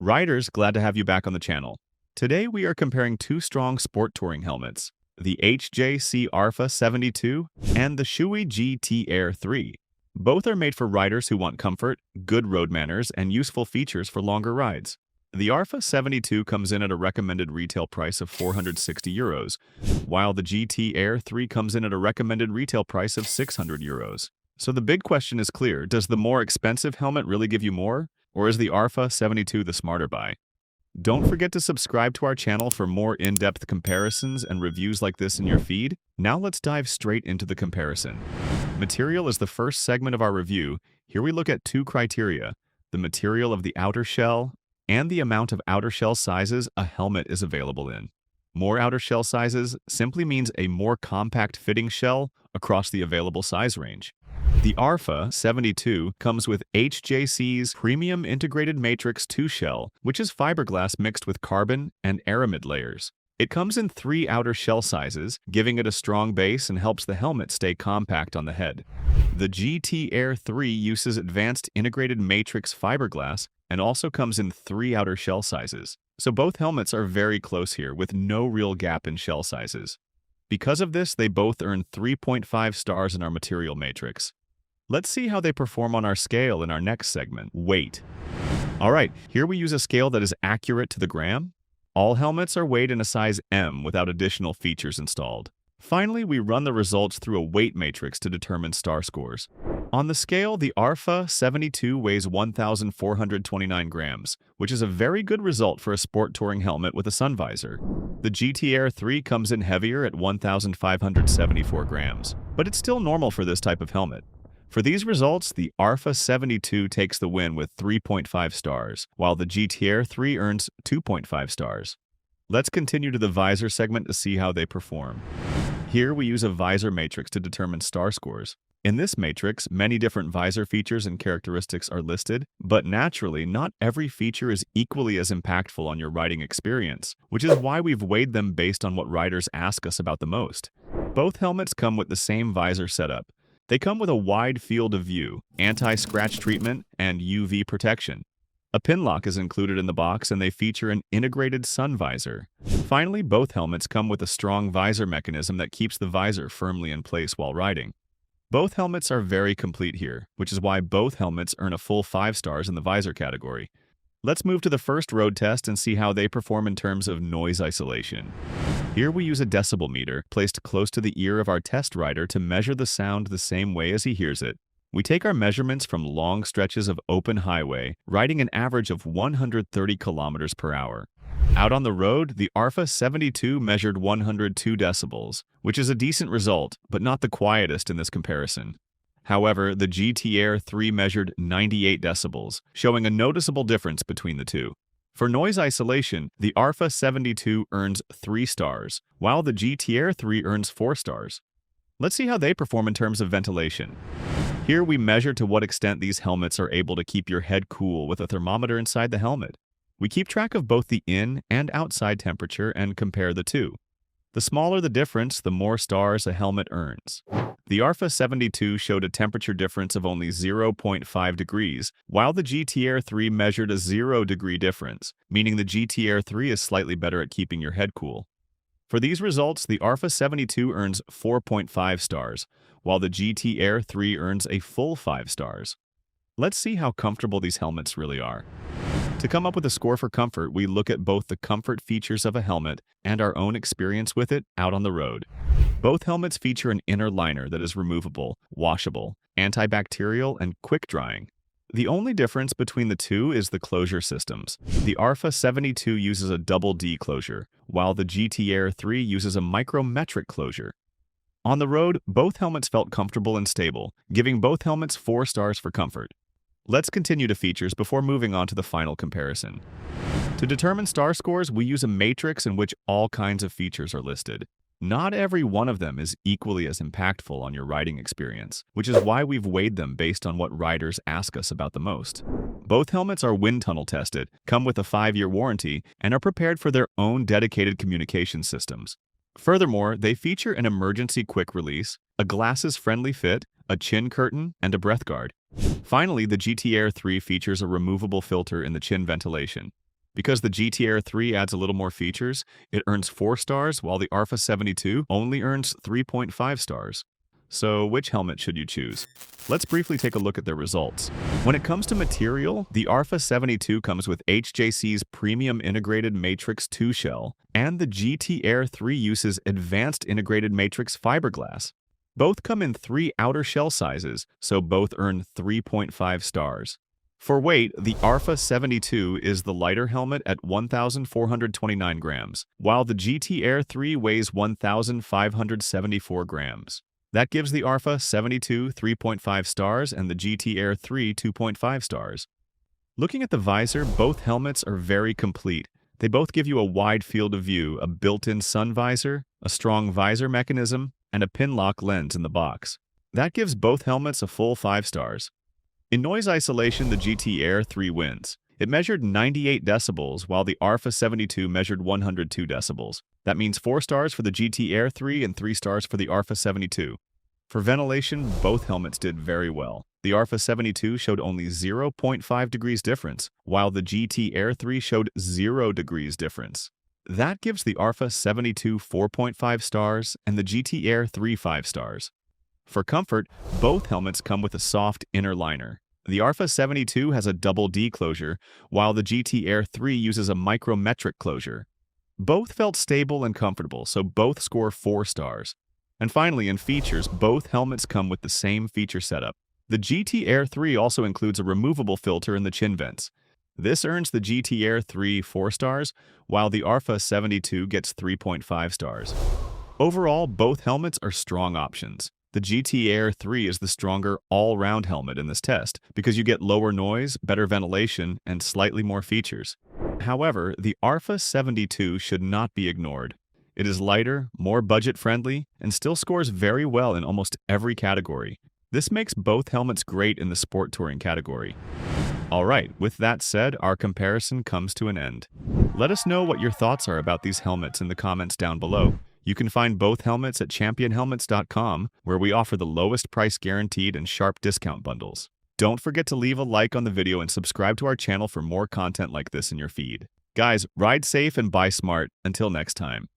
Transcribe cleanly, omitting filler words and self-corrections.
Riders, glad to have you back on the channel. Today we are comparing two strong sport touring helmets, the HJC RPHA 72 and the Shoei GT Air 3. Both are made for riders who want comfort, good road manners, and useful features for longer rides. The RPHA 72 comes in at a recommended retail price of €460, while the GT Air 3 comes in at a recommended retail price of €600. So the big question is clear: does the more expensive helmet really give you more? Or is the RPHA 72 the smarter buy? Don't forget to subscribe to our channel for more in-depth comparisons and reviews like this in your feed. Now let's dive straight into the comparison. Material is the first segment of our review. Here we look at two criteria: the material of the outer shell and the amount of outer shell sizes a helmet is available in. More outer shell sizes simply means a more compact fitting shell across the available size range. The RPHA 72 comes with HJC's Premium Integrated Matrix 2 shell, which is fiberglass mixed with carbon and aramid layers. It comes in 3 outer shell sizes, giving it a strong base and helps the helmet stay compact on the head. The GT Air 3 uses advanced integrated matrix fiberglass and also comes in 3 outer shell sizes. So both helmets are very close here, with no real gap in shell sizes. Because of this, they both earn 3.5 stars in our material matrix. Let's see how they perform on our scale in our next segment, weight. Alright, here we use a scale that is accurate to the gram. All helmets are weighed in a size M without additional features installed. Finally, we run the results through a weight matrix to determine star scores. On the scale, the RPHA 72 weighs 1,429 grams, which is a very good result for a sport touring helmet with a sun visor. The GT Air 3 comes in heavier at 1,574 grams, but it's still normal for this type of helmet. For these results, the RPHA 72 takes the win with 3.5 stars, while the GT Air 3 earns 2.5 stars. Let's continue to the visor segment to see how they perform. Here we use a visor matrix to determine star scores. In this matrix, many different visor features and characteristics are listed, but naturally, not every feature is equally as impactful on your riding experience, which is why we've weighed them based on what riders ask us about the most. Both helmets come with the same visor setup. They come with a wide field of view, anti-scratch treatment, and UV protection. A pin lock is included in the box, and they feature an integrated sun visor. Finally, both helmets come with a strong visor mechanism that keeps the visor firmly in place while riding. Both helmets are very complete here, which is why both helmets earn a full 5 stars in the visor category. Let's move to the first road test and see how they perform in terms of noise isolation. Here we use a decibel meter placed close to the ear of our test rider to measure the sound the same way as he hears it. We take our measurements from long stretches of open highway, riding an average of 130 kilometers per hour. Out on the road, the RPHA 72 measured 102 decibels, which is a decent result, but not the quietest in this comparison. However, the GT Air 3 measured 98 decibels, showing a noticeable difference between the two. For noise isolation, the RPHA 72 earns 3 stars, while the GT Air 3 earns 4 stars. Let's see how they perform in terms of ventilation. Here we measure to what extent these helmets are able to keep your head cool with a thermometer inside the helmet. We keep track of both the in and outside temperature and compare the two. The smaller the difference, the more stars a helmet earns. The RPHA 72 showed a temperature difference of only 0.5 degrees, while the GT Air 3 measured a 0-degree difference, meaning the GT Air 3 is slightly better at keeping your head cool. For these results, the RPHA 72 earns 4.5 stars, while the GT Air 3 earns a full 5 stars. Let's see how comfortable these helmets really are. To come up with a score for comfort, we look at both the comfort features of a helmet and our own experience with it out on the road. Both helmets feature an inner liner that is removable, washable, antibacterial, and quick-drying. The only difference between the two is the closure systems. The RPHA 72 uses a double D closure, while the GT Air 3 uses a micrometric closure. On the road, both helmets felt comfortable and stable, giving both helmets 4 stars for comfort. Let's continue to features before moving on to the final comparison. To determine star scores, we use a matrix in which all kinds of features are listed. Not every one of them is equally as impactful on your riding experience, which is why we've weighed them based on what riders ask us about the most. Both helmets are wind tunnel tested, come with a 5-year warranty, and are prepared for their own dedicated communication systems. Furthermore, they feature an emergency quick release, a glasses-friendly fit, a chin curtain, and a breath guard. Finally, the GT Air 3 features a removable filter in the chin ventilation. Because the GT-Air 3 adds a little more features, it earns 4 stars, while the RPHA 72 only earns 3.5 stars. So which helmet should you choose? Let's briefly take a look at their results. When it comes to material, the RPHA 72 comes with HJC's Premium Integrated Matrix 2 shell, and the GT-Air 3 uses Advanced Integrated Matrix fiberglass. Both come in 3 outer shell sizes, so both earn 3.5 stars. For weight, the RPHA 72 is the lighter helmet at 1,429 grams, while the GT-Air 3 weighs 1,574 grams. That gives the RPHA 72 3.5 stars and the GT-Air 3 2.5 stars. Looking at the visor, both helmets are very complete. They both give you a wide field of view, a built-in sun visor, a strong visor mechanism, and a pin-lock lens in the box. That gives both helmets a full 5 stars. In noise isolation, the GT-Air 3 wins. It measured 98 decibels, while the RPHA 72 measured 102 decibels. That means 4 stars for the GT-Air 3 and 3 stars for the RPHA 72. For ventilation, both helmets did very well. The RPHA 72 showed only 0.5 degrees difference, while the GT-Air 3 showed 0 degrees difference. That gives the RPHA 72 4.5 stars and the GT-Air 3 5 stars. For comfort, both helmets come with a soft inner liner. The RPHA 72 has a double D closure, while the GT-Air 3 uses a micrometric closure. Both felt stable and comfortable, so both score 4 stars. And finally, in features, both helmets come with the same feature setup. The GT-Air 3 also includes a removable filter in the chin vents. This earns the GT-Air 3 4 stars, while the RPHA 72 gets 3.5 stars. Overall, both helmets are strong options. The GT-Air 3 is the stronger all-round helmet in this test because you get lower noise, better ventilation, and slightly more features. However, the RPHA 72 should not be ignored. It is lighter, more budget-friendly, and still scores very well in almost every category. This makes both helmets great in the sport touring category. Alright, with that said, our comparison comes to an end. Let us know what your thoughts are about these helmets in the comments down below. You can find both helmets at championhelmets.com, where we offer the lowest price guaranteed and sharp discount bundles. Don't forget to leave a like on the video and subscribe to our channel for more content like this in your feed. Guys, ride safe and buy smart. Until next time.